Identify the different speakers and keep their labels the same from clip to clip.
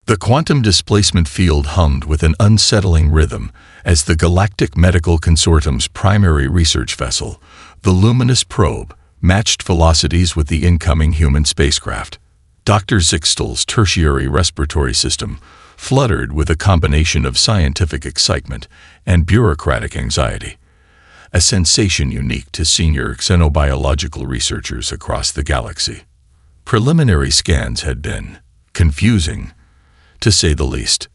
Speaker 1: The quantum displacement field hummed with an unsettling rhythm as the Galactic Medical Consortium's primary research vessel, the luminous probe, matched velocities with the incoming human spacecraft. Dr. Zixtal's tertiary respiratory system fluttered with a combination of scientific excitement and bureaucratic anxiety, a sensation unique to senior xenobiological researchers across the galaxy. Preliminary scans had been confusing, to say the least.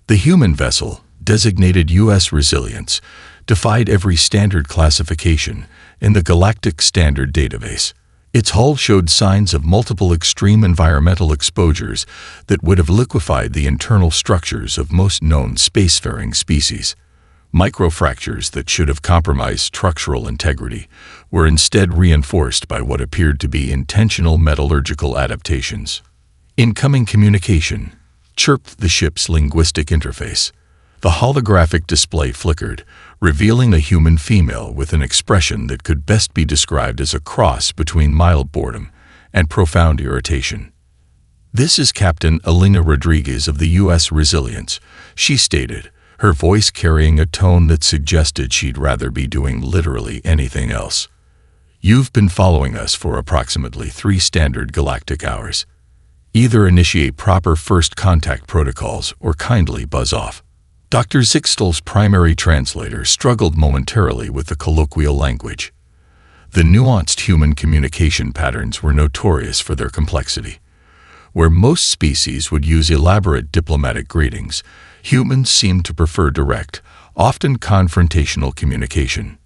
Speaker 1: The human vessel, designated U.S. Resilience, defied every standard classification in the Galactic Standard Database. Its hull showed signs of multiple extreme environmental exposures that would have liquefied the internal structures of most known spacefaring species. Microfractures that should have compromised structural integrity were instead reinforced by what appeared to be intentional metallurgical adaptations. Incoming communication, chirped the ship's linguistic interface. The holographic display flickered, revealing a human female with an expression that could best be described as a cross between mild boredom and profound irritation. "This is Captain Elena Rodriguez of the U.S. Resilience," she stated, her voice carrying a tone that suggested she'd rather be doing literally anything else. "You've been following us for approximately 3 standard galactic hours. Either initiate proper first contact protocols or kindly buzz off." Dr. Zixtal's primary translator struggled momentarily with the colloquial language. The nuanced human communication patterns were notorious for their complexity. Where most species would use elaborate diplomatic greetings, humans seemed to prefer direct, often confrontational communication.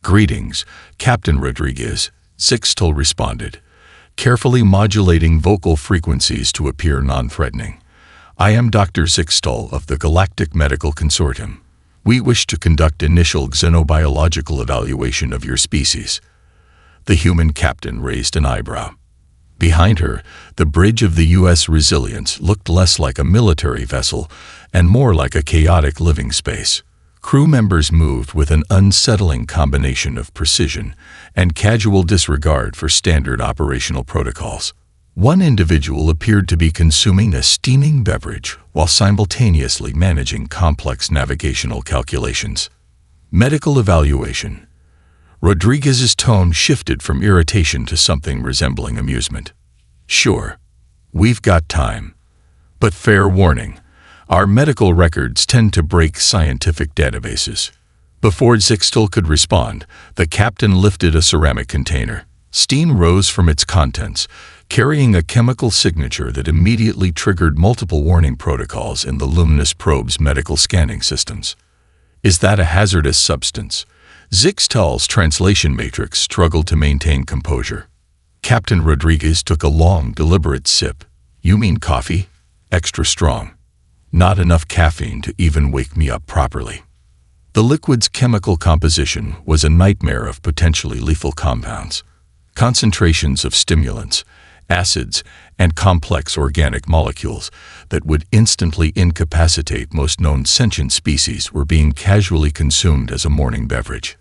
Speaker 1: "Greetings, Captain Rodriguez," Zixtal responded, carefully modulating vocal frequencies to appear non-threatening. "I am Dr. Zixtal of the Galactic Medical Consortium. We wish to conduct initial xenobiological evaluation of your species." The human captain raised an eyebrow. Behind her, the bridge of the U.S. Resilience looked less like a military vessel and more like a chaotic living space. Crew members moved with an unsettling combination of precision and casual disregard for standard operational protocols. One individual appeared to be consuming a steaming beverage while simultaneously managing complex navigational calculations. "Medical evaluation." Rodriguez's tone shifted from irritation to something resembling amusement. "Sure, we've got time. But fair warning, our medical records tend to break scientific databases." Before Zixtal could respond, the captain lifted a ceramic container. Steam rose from its contents, carrying a chemical signature that immediately triggered multiple warning protocols in the luminous probe's medical scanning systems. "Is that a hazardous substance?" Zixtal's translation matrix struggled to maintain composure. Captain Rodriguez took a long, deliberate sip. "You mean coffee? Extra strong. Not enough caffeine to even wake me up properly." The liquid's chemical composition was a nightmare of potentially lethal compounds. Concentrations of stimulants, acids, and complex organic molecules that would instantly incapacitate most known sentient species were being casually consumed as a morning beverage.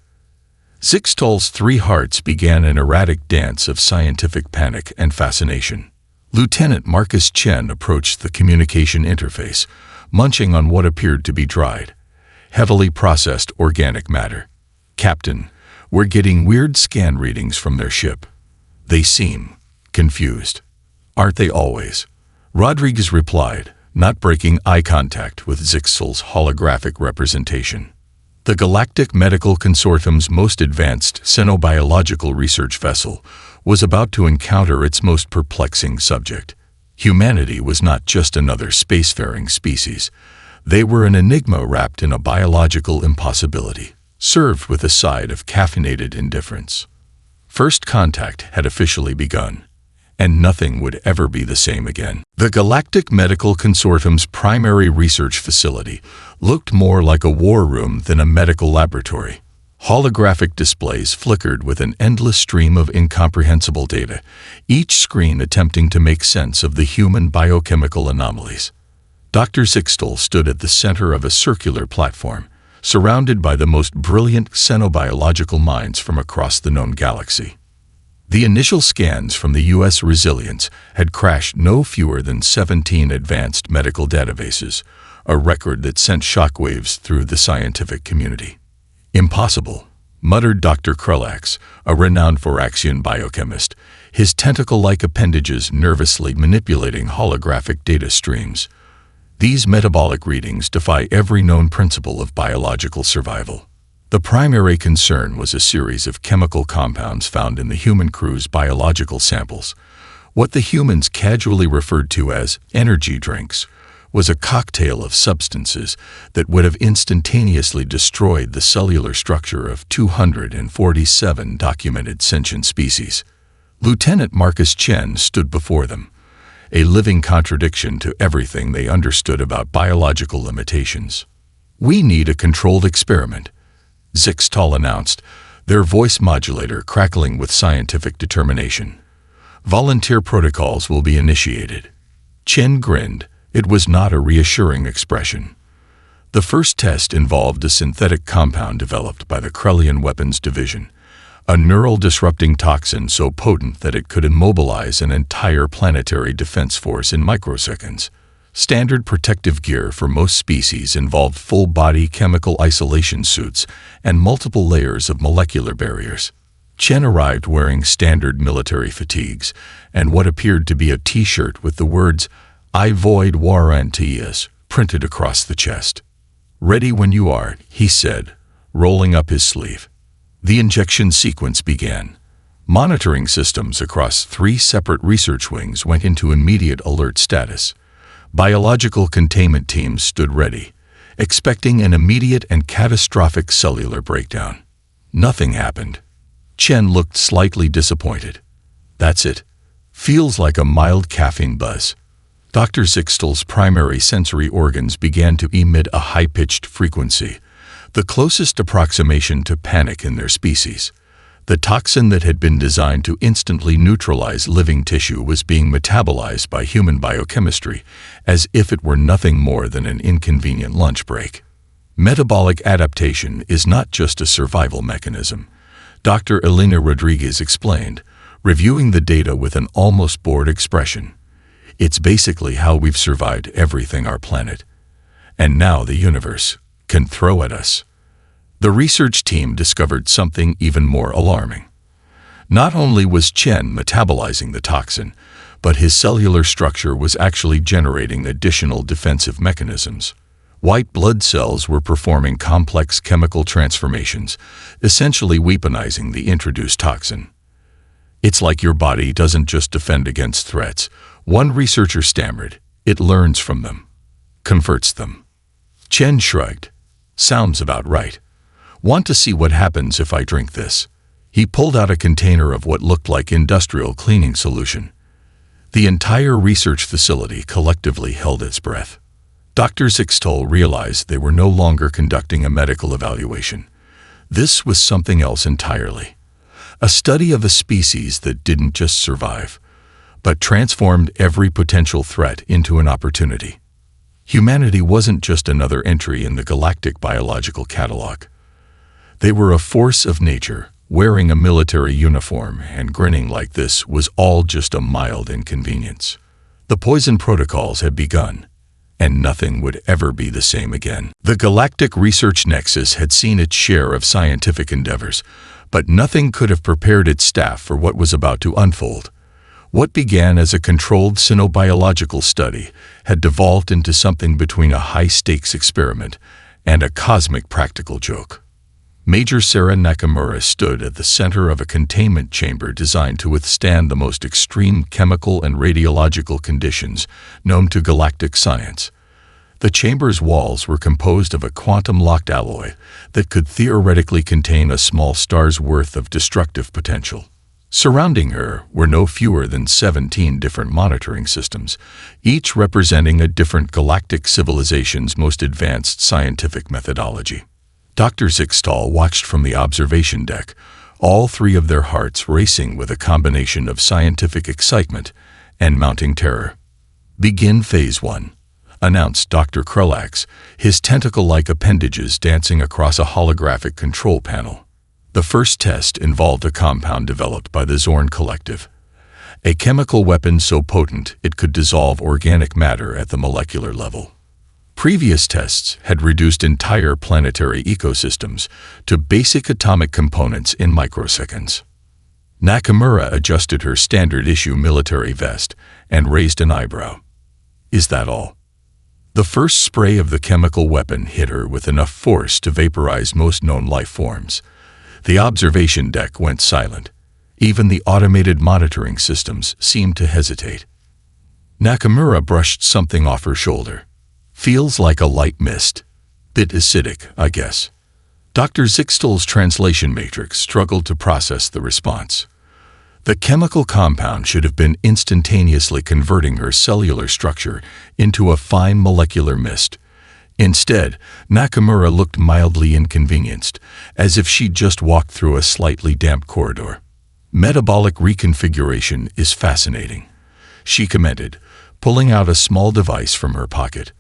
Speaker 1: Zixtal's 3 hearts began an erratic dance of scientific panic and fascination. Lieutenant Marcus Chen approached the communication interface, munching on what appeared to be dried, heavily processed organic matter. "Captain, we're getting weird scan readings from their ship. They seem confused." "Aren't they always?" Rodriguez replied, not breaking eye contact with Zixtal's holographic representation. The Galactic Medical Consortium's most advanced xenobiological research vessel was about to encounter its most perplexing subject. Humanity was not just another spacefaring species. They were an enigma wrapped in a biological impossibility, served with a side of caffeinated indifference. First contact had officially begun, and nothing would ever be the same again. The Galactic Medical Consortium's primary research facility looked more like a war room than a medical laboratory. Holographic displays flickered with an endless stream of incomprehensible data, each screen attempting to make sense of the human biochemical anomalies. Dr. Zixtal stood at the center of a circular platform, surrounded by the most brilliant xenobiological minds from across the known galaxy. The initial scans from the U.S. Resilience had crashed no fewer than 17 advanced medical databases, a record that sent shockwaves through the scientific community. "Impossible," muttered Dr. Krulax, a renowned Foraxian biochemist, his tentacle-like appendages nervously manipulating holographic data streams. "These metabolic readings defy every known principle of biological survival." The primary concern was a series of chemical compounds found in the human crew's biological samples. What the humans casually referred to as energy drinks was a cocktail of substances that would have instantaneously destroyed the cellular structure of 247 documented sentient species. Lieutenant Marcus Chen stood before them, a living contradiction to everything they understood about biological limitations. "We need a controlled experiment," Zixtal announced, their voice modulator crackling with scientific determination. "Volunteer protocols will be initiated." Chen grinned. It was not a reassuring expression. The first test involved a synthetic compound developed by the Krellian Weapons Division, a neural-disrupting toxin so potent that it could immobilize an entire planetary defense force in microseconds. Standard protective gear for most species involved full-body chemical isolation suits and multiple layers of molecular barriers. Chen arrived wearing standard military fatigues and what appeared to be a T-shirt with the words "I void warranties" printed across the chest. "Ready when you are," he said, rolling up his sleeve. The injection sequence began. Monitoring systems across 3 separate research wings went into immediate alert status. Biological containment teams stood ready, expecting an immediate and catastrophic cellular breakdown. Nothing happened. Chen looked slightly disappointed. "That's it. Feels like a mild caffeine buzz." Dr. Zixtal's primary sensory organs began to emit a high-pitched frequency, the closest approximation to panic in their species. The toxin that had been designed to instantly neutralize living tissue was being metabolized by human biochemistry, as if it were nothing more than an inconvenient lunch break. Metabolic adaptation is not just a survival mechanism, Dr. Elena Rodriguez explained, reviewing the data with an almost bored expression. "It's basically how we've survived everything our planet. And now the universe can throw at us." The research team discovered something even more alarming. Not only was Chen metabolizing the toxin, but his cellular structure was actually generating additional defensive mechanisms. White blood cells were performing complex chemical transformations, essentially weaponizing the introduced toxin. "It's like your body doesn't just defend against threats," one researcher stammered. "It learns from them, converts them." Chen shrugged. "Sounds about right. Want to see what happens if I drink this?" He pulled out a container of what looked like industrial cleaning solution. The entire research facility collectively held its breath. Dr. Zixtal realized they were no longer conducting a medical evaluation. This was something else entirely. A study of a species that didn't just survive, but transformed every potential threat into an opportunity. Humanity wasn't just another entry in the galactic biological catalog. They were a force of nature, wearing a military uniform, and grinning like this was all just a mild inconvenience. The poison protocols had begun, and nothing would ever be the same again. The Galactic Research Nexus had seen its share of scientific endeavors, but nothing could have prepared its staff for what was about to unfold. What began as a controlled cynobiological study had devolved into something between a high-stakes experiment and a cosmic practical joke. Major Sarah Nakamura stood at the center of a containment chamber designed to withstand the most extreme chemical and radiological conditions known to galactic science. The chamber's walls were composed of a quantum-locked alloy that could theoretically contain a small star's worth of destructive potential. Surrounding her were no fewer than 17 different monitoring systems, each representing a different galactic civilization's most advanced scientific methodology. Dr. Zixtal watched from the observation deck, all 3 of their hearts racing with a combination of scientific excitement and mounting terror. "Begin Phase 1, announced Dr. Krulax, his tentacle-like appendages dancing across a holographic control panel. The first test involved a compound developed by the Zorn Collective, a chemical weapon so potent it could dissolve organic matter at the molecular level. Previous tests had reduced entire planetary ecosystems to basic atomic components in microseconds. Nakamura adjusted her standard-issue military vest and raised an eyebrow. Is that all? The first spray of the chemical weapon hit her with enough force to vaporize most known life forms. The observation deck went silent. Even the automated monitoring systems seemed to hesitate. Nakamura brushed something off her shoulder. Feels like a light mist. Bit acidic, I guess. Dr. Zixtal's translation matrix struggled to process the response. The chemical compound should have been instantaneously converting her cellular structure into a fine molecular mist. Instead, Nakamura looked mildly inconvenienced, as if she'd just walked through a slightly damp corridor. Metabolic reconfiguration is fascinating, she commented, pulling out a small device from her pocket.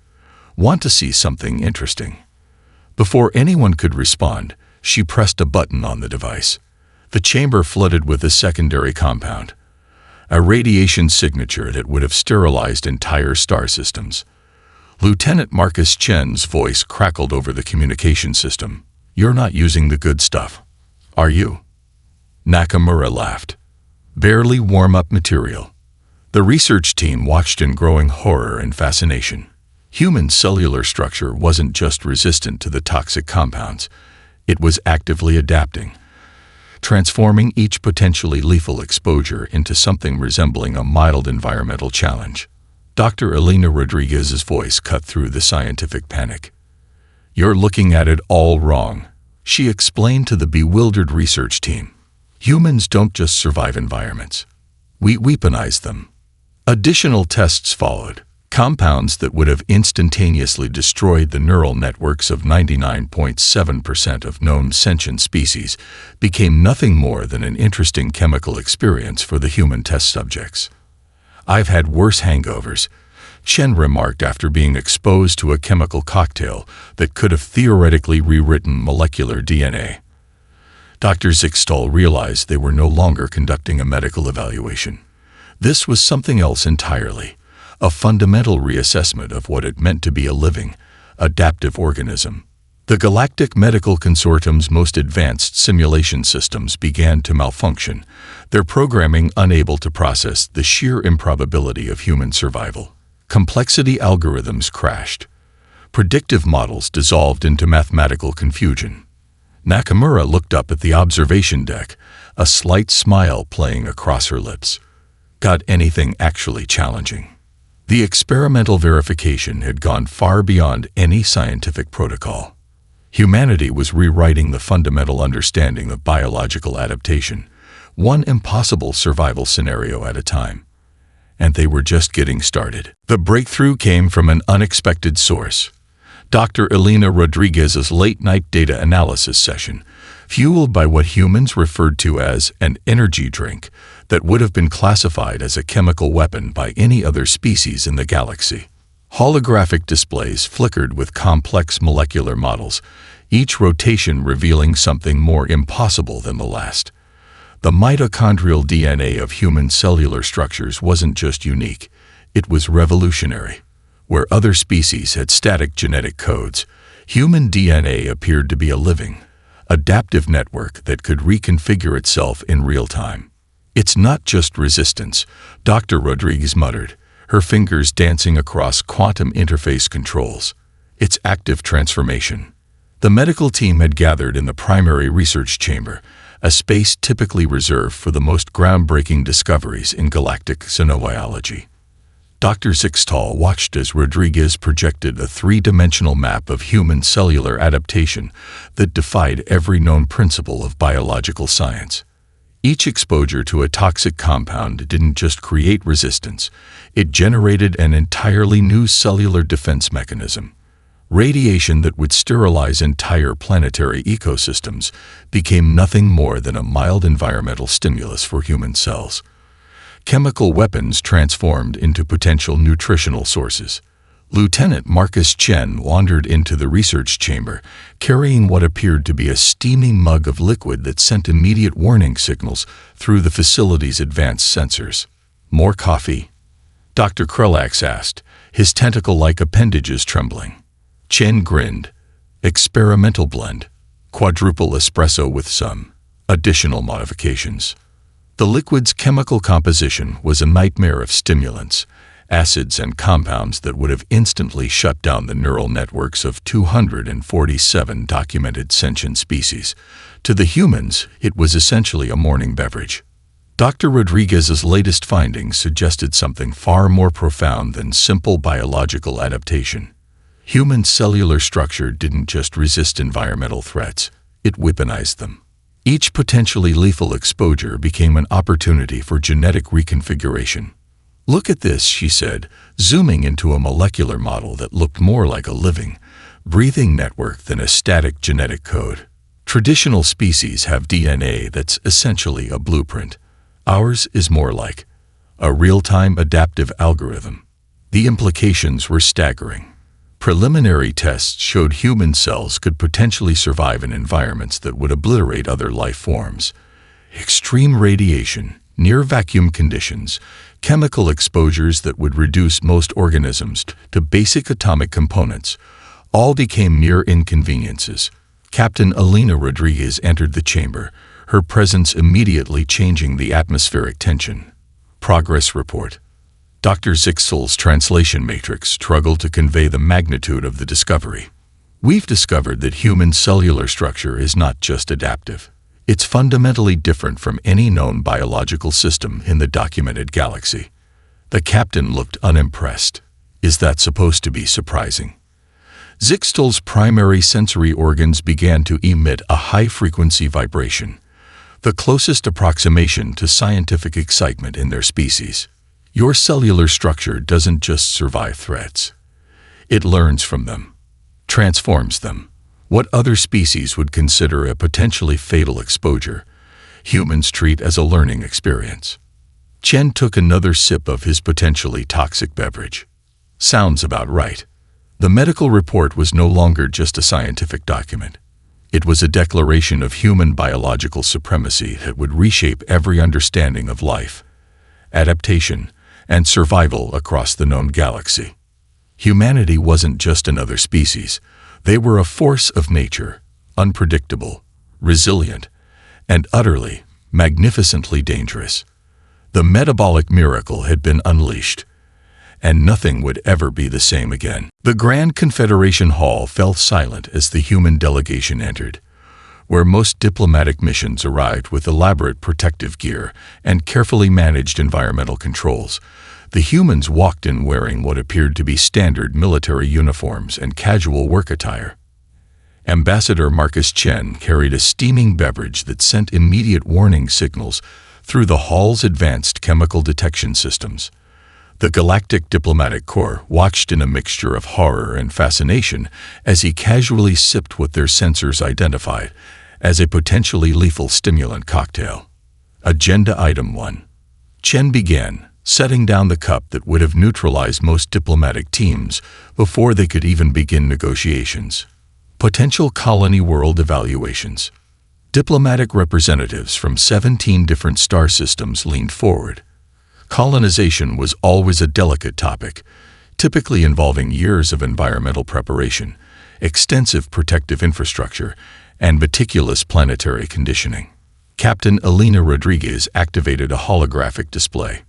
Speaker 1: Want to see something interesting? Before anyone could respond, she pressed a button on the device. The chamber flooded with a secondary compound, a radiation signature that would have sterilized entire star systems. Lieutenant Marcus Chen's voice crackled over the communication system. You're not using the good stuff, are you? Nakamura laughed. Barely warm-up material. The research team watched in growing horror and fascination. Human cellular structure wasn't just resistant to the toxic compounds, it was actively adapting, transforming each potentially lethal exposure into something resembling a mild environmental challenge. Dr. Elena Rodriguez's voice cut through the scientific panic. You're looking at it all wrong, she explained to the bewildered research team. Humans don't just survive environments. We weaponize them. Additional tests followed. Compounds that would have instantaneously destroyed the neural networks of 99.7% of known sentient species became nothing more than an interesting chemical experience for the human test subjects. I've had worse hangovers, Chen remarked after being exposed to a chemical cocktail that could have theoretically rewritten molecular DNA. Dr. Zixtal realized they were no longer conducting a medical evaluation. This was something else entirely. A fundamental reassessment of what it meant to be a living, adaptive organism. The Galactic Medical Consortium's most advanced simulation systems began to malfunction, their programming unable to process the sheer improbability of human survival. Complexity algorithms crashed. Predictive models dissolved into mathematical confusion. Nakamura looked up at the observation deck, a slight smile playing across her lips. Got anything actually challenging? The experimental verification had gone far beyond any scientific protocol. Humanity was rewriting the fundamental understanding of biological adaptation, one impossible survival scenario at a time. And they were just getting started. The breakthrough came from an unexpected source. Dr. Elena Rodriguez's late-night data analysis session, fueled by what humans referred to as an energy drink that would have been classified as a chemical weapon by any other species in the galaxy. Holographic displays flickered with complex molecular models, each rotation revealing something more impossible than the last. The mitochondrial DNA of human cellular structures wasn't just unique, it was revolutionary. Where other species had static genetic codes, human DNA appeared to be a living, adaptive network that could reconfigure itself in real time. It's not just resistance, Dr. Rodriguez muttered, her fingers dancing across quantum interface controls. It's active transformation. The medical team had gathered in the primary research chamber, a space typically reserved for the most groundbreaking discoveries in galactic xenobiology. Dr. Zixtal watched as Rodriguez projected a three-dimensional map of human cellular adaptation that defied every known principle of biological science. Each exposure to a toxic compound didn't just create resistance, it generated an entirely new cellular defense mechanism. Radiation that would sterilize entire planetary ecosystems became nothing more than a mild environmental stimulus for human cells. Chemical weapons transformed into potential nutritional sources. Lieutenant Marcus Chen wandered into the research chamber, carrying what appeared to be a steaming mug of liquid that sent immediate warning signals through the facility's advanced sensors. "More coffee?" Dr. Krulax asked, his tentacle-like appendages trembling. Chen grinned. "Experimental blend. Quadruple espresso with some additional modifications." The liquid's chemical composition was a nightmare of stimulants, acids and compounds that would have instantly shut down the neural networks of 247 documented sentient species. To the humans, it was essentially a morning beverage. Dr. Rodriguez's latest findings suggested something far more profound than simple biological adaptation. Human cellular structure didn't just resist environmental threats, it weaponized them. Each potentially lethal exposure became an opportunity for genetic reconfiguration. "Look at this," she said, zooming into a molecular model that looked more like a living, breathing network than a static genetic code. Traditional species have DNA that's essentially a blueprint. Ours is more like a real-time adaptive algorithm. The implications were staggering. Preliminary tests showed human cells could potentially survive in environments that would obliterate other life forms. Extreme radiation, near-vacuum conditions, chemical exposures that would reduce most organisms to basic atomic components, all became mere inconveniences. Captain Elena Rodriguez entered the chamber, her presence immediately changing the atmospheric tension. Progress report. Dr. Zixel's translation matrix struggled to convey the magnitude of the discovery. "We've discovered that human cellular structure is not just adaptive. It's fundamentally different from any known biological system in the documented galaxy." The captain looked unimpressed. "Is that supposed to be surprising?" Zixel's primary sensory organs began to emit a high-frequency vibration, the closest approximation to scientific excitement in their species. "Your cellular structure doesn't just survive threats. It learns from them, transforms them. What other species would consider a potentially fatal exposure, humans treat as a learning experience." Chen took another sip of his potentially toxic beverage. "Sounds about right." The medical report was no longer just a scientific document. It was a declaration of human biological supremacy that would reshape every understanding of life, adaptation, and survival across the known galaxy. Humanity wasn't just another species. They were a force of nature, unpredictable, resilient, and utterly, magnificently dangerous. The metabolic miracle had been unleashed, and nothing would ever be the same again. The Grand Confederation Hall fell silent as the human delegation entered, where most diplomatic missions arrived with elaborate protective gear and carefully managed environmental controls. The humans walked in wearing what appeared to be standard military uniforms and casual work attire. Ambassador Marcus Chen carried a steaming beverage that sent immediate warning signals through the hall's advanced chemical detection systems. The Galactic Diplomatic Corps watched in a mixture of horror and fascination as he casually sipped what their sensors identified as a potentially lethal stimulant cocktail. Agenda Item 1. Chen began, setting down the cup that would have neutralized most diplomatic teams before they could even begin negotiations. Potential colony world evaluations. Diplomatic representatives from 17 different star systems leaned forward. Colonization was always a delicate topic, typically involving years of environmental preparation, extensive protective infrastructure, and meticulous planetary conditioning. Captain Elena Rodriguez activated a holographic display.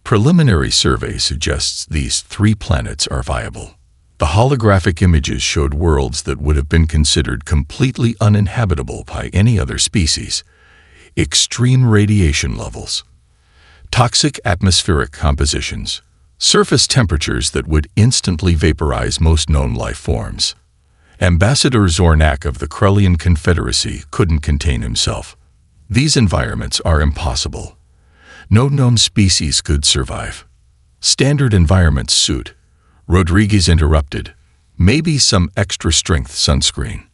Speaker 1: Preliminary survey suggests these 3 planets are viable. The holographic images showed worlds that would have been considered completely uninhabitable by any other species. Extreme radiation levels, toxic atmospheric compositions, surface temperatures that would instantly vaporize most known life forms. Ambassador Zornak of the Krullian Confederacy couldn't contain himself. "These environments are impossible. No known species could survive." "Standard environments suit," Rodriguez interrupted. "Maybe some extra-strength sunscreen."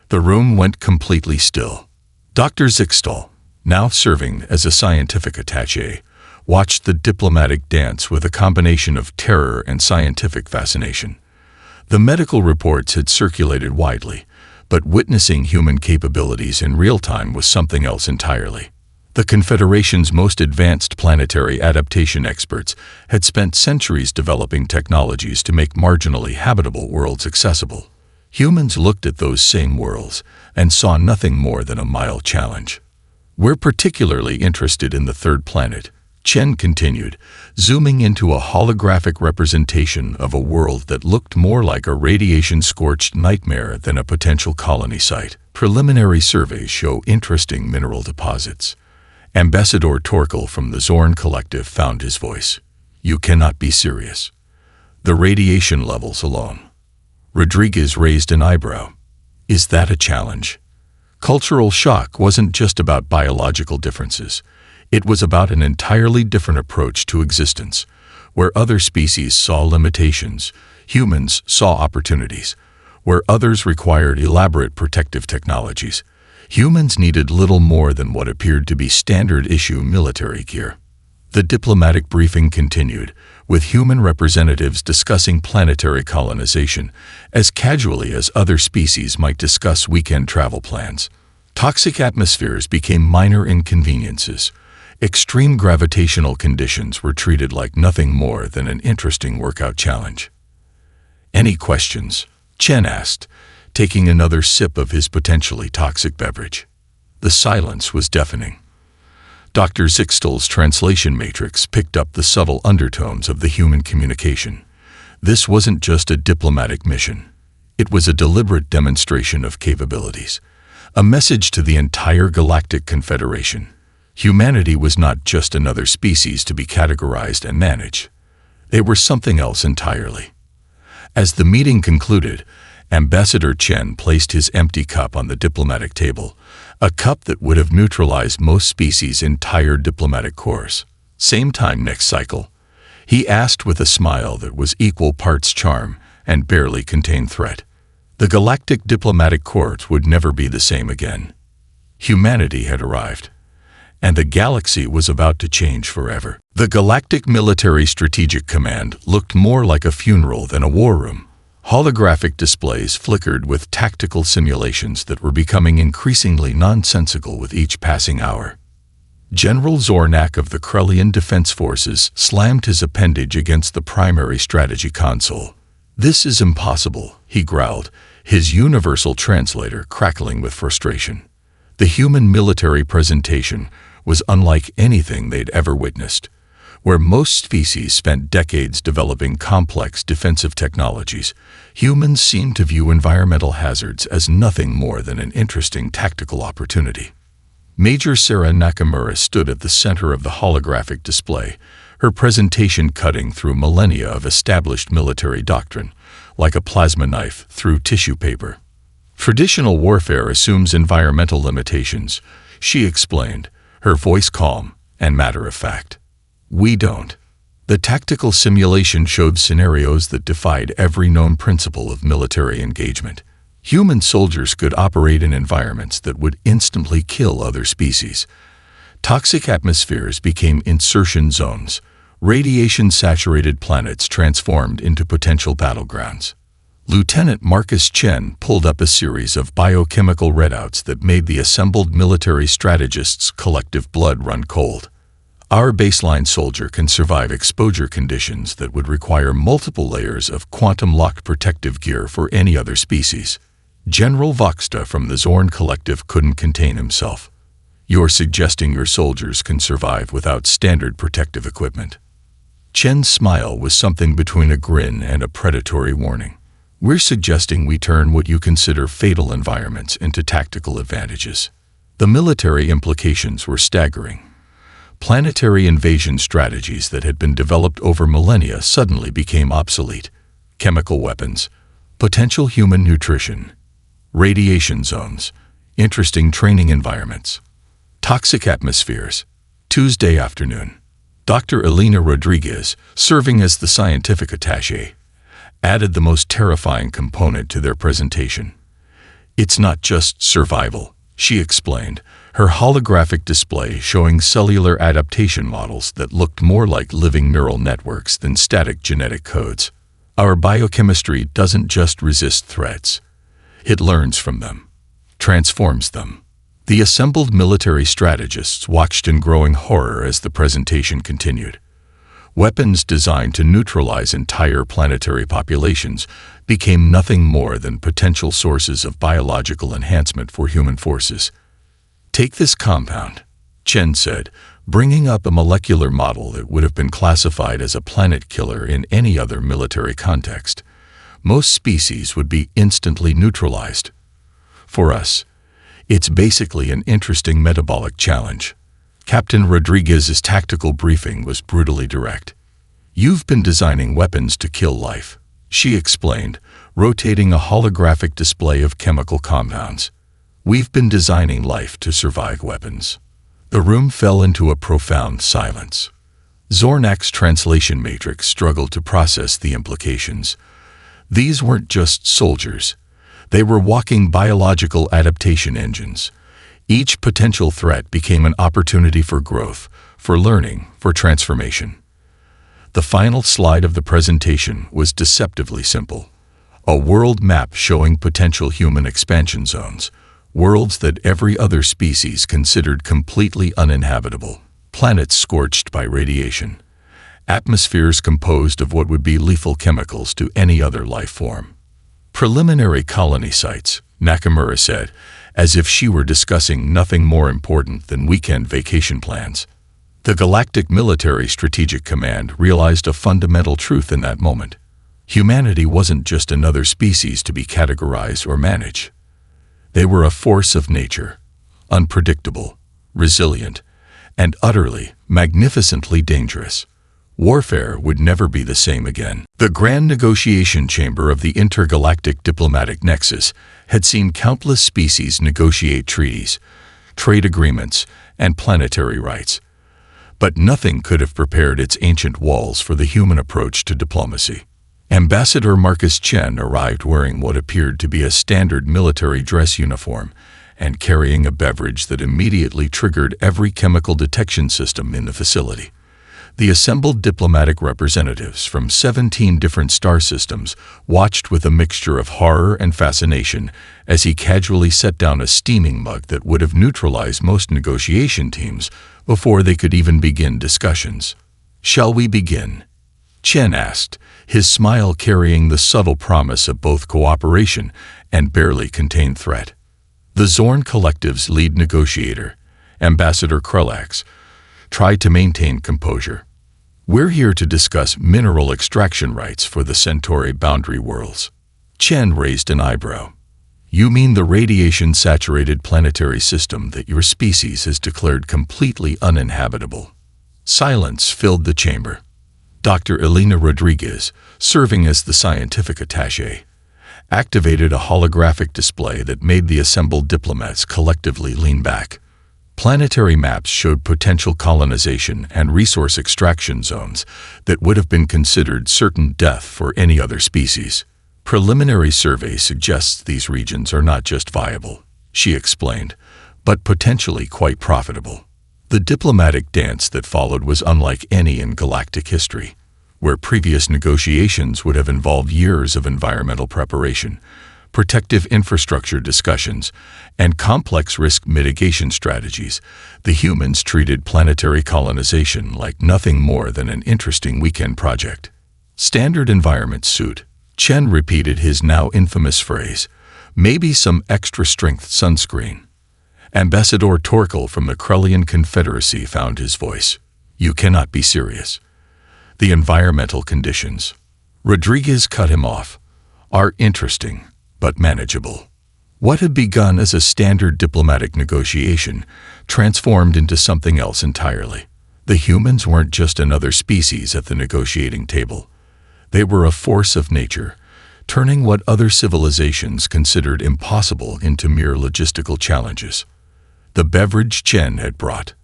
Speaker 1: The room went completely still. Dr. Zixel, now serving as a scientific attaché, watched the diplomatic dance with a combination of terror and scientific fascination. The medical reports had circulated widely, but witnessing human capabilities in real time was something else entirely. The Confederation's most advanced planetary adaptation experts had spent centuries developing technologies to make marginally habitable worlds accessible. Humans looked at those same worlds and saw nothing more than a mild challenge. "We're particularly interested in the third planet," Chen continued, zooming into a holographic representation of a world that looked more like a radiation-scorched nightmare than a potential colony site. "Preliminary surveys show interesting mineral deposits." Ambassador Torkel from the Zorn Collective found his voice. "You cannot be serious. The radiation levels alone." Rodriguez raised an eyebrow. "Is that a challenge?" Cultural shock wasn't just about biological differences. It was about an entirely different approach to existence. Where other species saw limitations, humans saw opportunities. Where others required elaborate protective technologies, humans needed little more than what appeared to be standard-issue military gear. The diplomatic briefing continued, with human representatives discussing planetary colonization as casually as other species might discuss weekend travel plans. Toxic atmospheres became minor inconveniences. Extreme gravitational conditions were treated like nothing more than an interesting workout challenge. "Any questions?" Chen asked, taking another sip of his potentially toxic beverage. The silence was deafening. Dr. Zixtel's translation matrix picked up the subtle undertones of the human communication. This wasn't just a diplomatic mission. It was a deliberate demonstration of capabilities, a message to the entire Galactic Confederation. Humanity was not just another species to be categorized and managed. They were something else entirely. As the meeting concluded, Ambassador Chen placed his empty cup on the diplomatic table, a cup that would have neutralized most species' entire diplomatic corps. "Same time next cycle?" he asked with a smile that was equal parts charm and barely contained threat. The Galactic Diplomatic Corps would never be the same again. Humanity had arrived, and the galaxy was about to change forever. The Galactic Military Strategic Command looked more like a funeral than a war room. Holographic displays flickered with tactical simulations that were becoming increasingly nonsensical with each passing hour. General Zornak of the Krellian Defense Forces slammed his appendage against the primary strategy console. "This is impossible," he growled, his universal translator crackling with frustration. The human military presentation was unlike anything they'd ever witnessed. Where most species spent decades developing complex defensive technologies, humans seemed to view environmental hazards as nothing more than an interesting tactical opportunity. Major Sarah Nakamura stood at the center of the holographic display, her presentation cutting through millennia of established military doctrine, like a plasma knife through tissue paper. "Traditional warfare assumes environmental limitations," she explained, her voice calm and matter-of-fact. "We don't." The tactical simulation showed scenarios that defied every known principle of military engagement. Human soldiers could operate in environments that would instantly kill other species. Toxic atmospheres became insertion zones. Radiation-saturated planets transformed into potential battlegrounds. Lieutenant Marcus Chen pulled up a series of biochemical readouts that made the assembled military strategists' collective blood run cold. "Our baseline soldier can survive exposure conditions that would require multiple layers of quantum-locked protective gear for any other species." General Voxta from the Zorn Collective couldn't contain himself. "You're suggesting your soldiers can survive without standard protective equipment?" Chen's smile was something between a grin and a predatory warning. "We're suggesting we turn what you consider fatal environments into tactical advantages." The military implications were staggering. Planetary invasion strategies that had been developed over millennia suddenly became obsolete. Chemical weapons, potential human nutrition, radiation zones, interesting training environments, toxic atmospheres. Tuesday afternoon, Dr. Elena Rodriguez, serving as the scientific attaché, added the most terrifying component to their presentation. "It's not just survival," she explained, her holographic display showing cellular adaptation models that looked more like living neural networks than static genetic codes. Our biochemistry doesn't just resist threats. It learns from them, transforms them. The assembled military strategists watched in growing horror as the presentation continued. Weapons designed to neutralize entire planetary populations became nothing more than potential sources of biological enhancement for human forces. Take this compound, Chen said, bringing up a molecular model that would have been classified as a planet killer in any other military context. Most species would be instantly neutralized. For us, it's basically an interesting metabolic challenge. Captain Rodriguez's tactical briefing was brutally direct. You've been designing weapons to kill life, she explained, rotating a holographic display of chemical compounds. We've been designing life to survive weapons. The room fell into a profound silence. Zornak's translation matrix struggled to process the implications. These weren't just soldiers. They were walking biological adaptation engines. Each potential threat became an opportunity for growth, for learning, for transformation. The final slide of the presentation was deceptively simple. A world map showing potential human expansion zones, worlds that every other species considered completely uninhabitable, planets scorched by radiation, atmospheres composed of what would be lethal chemicals to any other life form. Preliminary colony sites, Nakamura said, as if she were discussing nothing more important than weekend vacation plans. The Galactic Military Strategic Command realized a fundamental truth in that moment. Humanity wasn't just another species to be categorized or managed. They were a force of nature, unpredictable, resilient, and utterly, magnificently dangerous. Warfare would never be the same again. The grand negotiation chamber of the intergalactic diplomatic nexus had seen countless species negotiate treaties, trade agreements, and planetary rights. But nothing could have prepared its ancient walls for the human approach to diplomacy. Ambassador Marcus Chen arrived wearing what appeared to be a standard military dress uniform and carrying a beverage that immediately triggered every chemical detection system in the facility. The assembled diplomatic representatives from 17 different star systems watched with a mixture of horror and fascination as he casually set down a steaming mug that would have neutralized most negotiation teams before they could even begin discussions. "Shall we begin?" Chen asked, his smile carrying the subtle promise of both cooperation and barely contained threat. The Zorn Collective's lead negotiator, Ambassador Krelax, tried to maintain composure. "We're here to discuss mineral extraction rights for the Centauri boundary worlds." Chen raised an eyebrow. "You mean the radiation-saturated planetary system that your species has declared completely uninhabitable?" Silence filled the chamber. Dr. Elena Rodriguez, serving as the scientific attaché, activated a holographic display that made the assembled diplomats collectively lean back. Planetary maps showed potential colonization and resource extraction zones that would have been considered certain death for any other species. "Preliminary survey suggests these regions are not just viable," she explained, "but potentially quite profitable." The diplomatic dance that followed was unlike any in galactic history, where previous negotiations would have involved years of environmental preparation, protective infrastructure discussions, and complex risk mitigation strategies. The humans treated planetary colonization like nothing more than an interesting weekend project. "Standard environment suit," Chen repeated his now infamous phrase, "maybe some extra-strength sunscreen." Ambassador Torkel from the Krellian Confederacy found his voice. "You cannot be serious. The environmental conditions," Rodriguez cut him off, "are interesting, but manageable." What had begun as a standard diplomatic negotiation transformed into something else entirely. The humans weren't just another species at the negotiating table. They were a force of nature, turning what other civilizations considered impossible into mere logistical challenges. The beverage Chen had brought,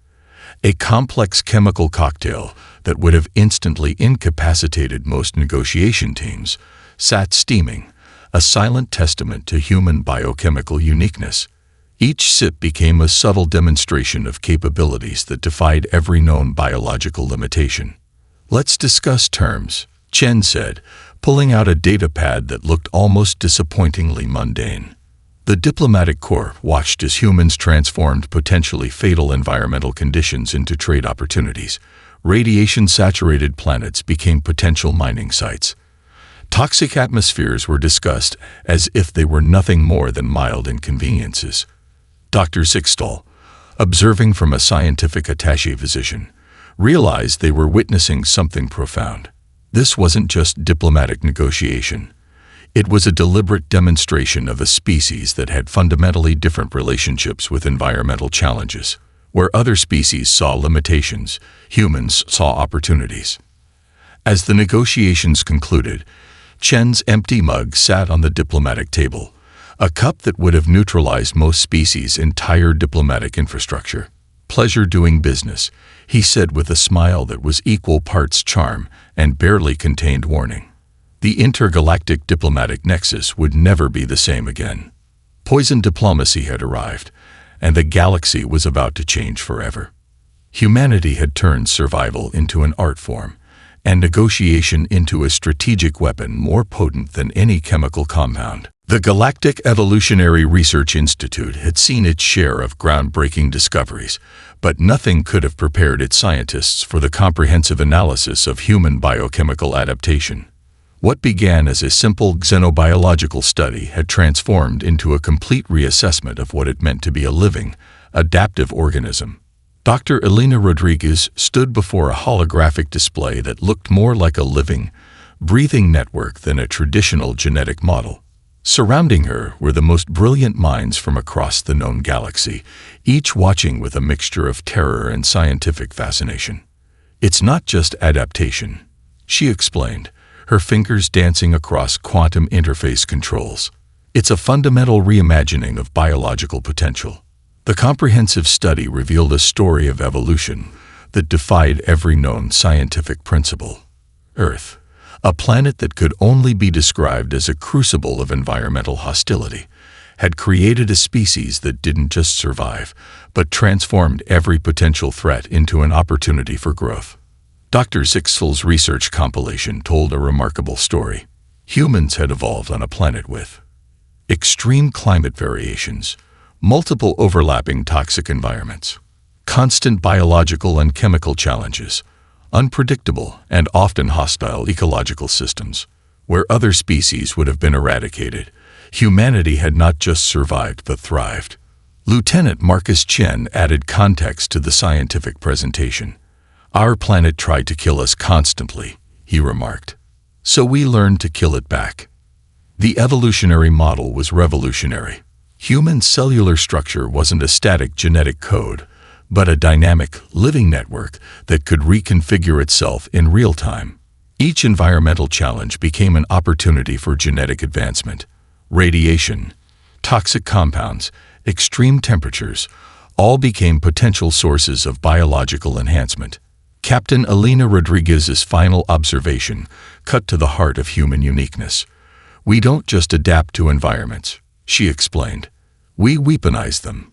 Speaker 1: a complex chemical cocktail that would have instantly incapacitated most negotiation teams, sat steaming, a silent testament to human biochemical uniqueness. Each sip became a subtle demonstration of capabilities that defied every known biological limitation. "Let's discuss terms," Chen said, pulling out a data pad that looked almost disappointingly mundane. The diplomatic corps watched as humans transformed potentially fatal environmental conditions into trade opportunities. Radiation-saturated planets became potential mining sites. Toxic atmospheres were discussed as if they were nothing more than mild inconveniences. Dr. Sixtall, observing from a scientific attaché position, realized they were witnessing something profound. This wasn't just diplomatic negotiation. It was a deliberate demonstration of a species that had fundamentally different relationships with environmental challenges. Where other species saw limitations, humans saw opportunities. As the negotiations concluded, Chen's empty mug sat on the diplomatic table, a cup that would have neutralized most species' entire diplomatic infrastructure. "Pleasure doing business," he said with a smile that was equal parts charm and barely contained warning. The intergalactic diplomatic nexus would never be the same again. Poison diplomacy had arrived, and the galaxy was about to change forever. Humanity had turned survival into an art form, and negotiation into a strategic weapon more potent than any chemical compound. The Galactic Evolutionary Research Institute had seen its share of groundbreaking discoveries, but nothing could have prepared its scientists for the comprehensive analysis of human biochemical adaptation. What began as a simple xenobiological study had transformed into a complete reassessment of what it meant to be a living, adaptive organism. Dr. Elena Rodriguez stood before a holographic display that looked more like a living, breathing network than a traditional genetic model. Surrounding her were the most brilliant minds from across the known galaxy, each watching with a mixture of terror and scientific fascination. "It's not just adaptation," she explained, her fingers dancing across quantum interface controls. "It's a fundamental reimagining of biological potential." The comprehensive study revealed a story of evolution that defied every known scientific principle. Earth, a planet that could only be described as a crucible of environmental hostility, had created a species that didn't just survive, but transformed every potential threat into an opportunity for growth. Dr. Sixtall's research compilation told a remarkable story. Humans had evolved on a planet with extreme climate variations, multiple overlapping toxic environments, constant biological and chemical challenges, unpredictable and often hostile ecological systems. Where other species would have been eradicated, humanity had not just survived but thrived. Lieutenant Marcus Chen added context to the scientific presentation. "Our planet tried to kill us constantly," he remarked. "So we learned to kill it back." The evolutionary model was revolutionary. Human cellular structure wasn't a static genetic code, but a dynamic, living network that could reconfigure itself in real time. Each environmental challenge became an opportunity for genetic advancement. Radiation, toxic compounds, extreme temperatures, all became potential sources of biological enhancement. Captain Elena Rodriguez's final observation cut to the heart of human uniqueness. "We don't just adapt to environments," she explained. "We weaponize them."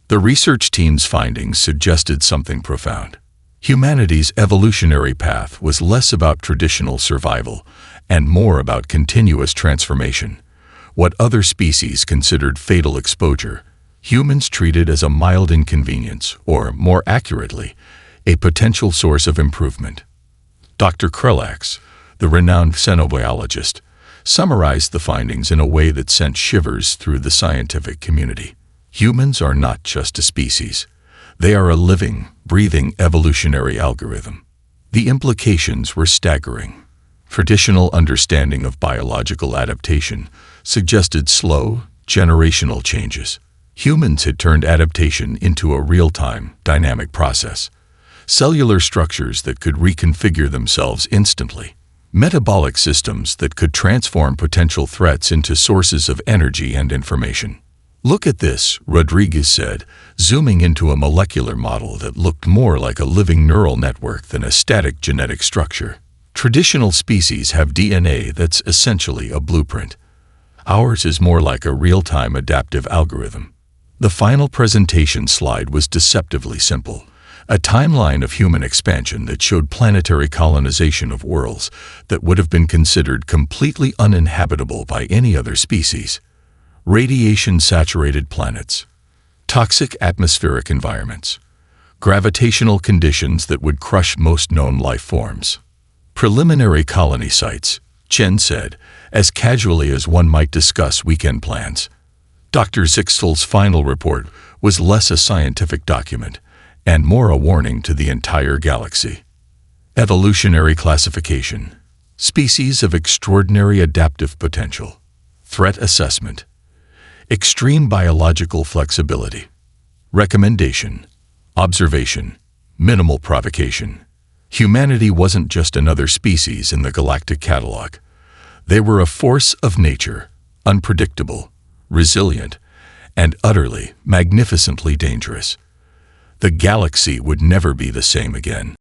Speaker 1: The research team's findings suggested something profound. Humanity's evolutionary path was less about traditional survival and more about continuous transformation. What other species considered fatal exposure, humans treated as a mild inconvenience, or more accurately, a potential source of improvement. Dr. Krelax, the renowned xenobiologist, summarized the findings in a way that sent shivers through the scientific community. Humans are not just a species. They are a living, breathing evolutionary algorithm. The implications were staggering. Traditional understanding of biological adaptation suggested slow, generational changes. Humans had turned adaptation into a real-time, dynamic process. Cellular structures that could reconfigure themselves instantly. Metabolic systems that could transform potential threats into sources of energy and information. "Look at this," Rodriguez said, zooming into a molecular model that looked more like a living neural network than a static genetic structure. Traditional species have DNA that's essentially a blueprint. Ours is more like a real-time adaptive algorithm. The final presentation slide was deceptively simple, A timeline of human expansion that showed planetary colonization of worlds that would have been considered completely uninhabitable by any other species. Radiation-saturated planets, toxic atmospheric environments, gravitational conditions that would crush most known life forms. Preliminary colony sites, Chen said, as casually as one might discuss weekend plans. Dr. Zixel's final report was less a scientific document and more a warning to the entire galaxy. Evolutionary classification, species of extraordinary adaptive potential, threat assessment, extreme biological flexibility, recommendation, observation, minimal provocation. Humanity wasn't just another species in the galactic catalog. They were a force of nature, unpredictable, resilient, and utterly, magnificently dangerous. The galaxy would never be the same again.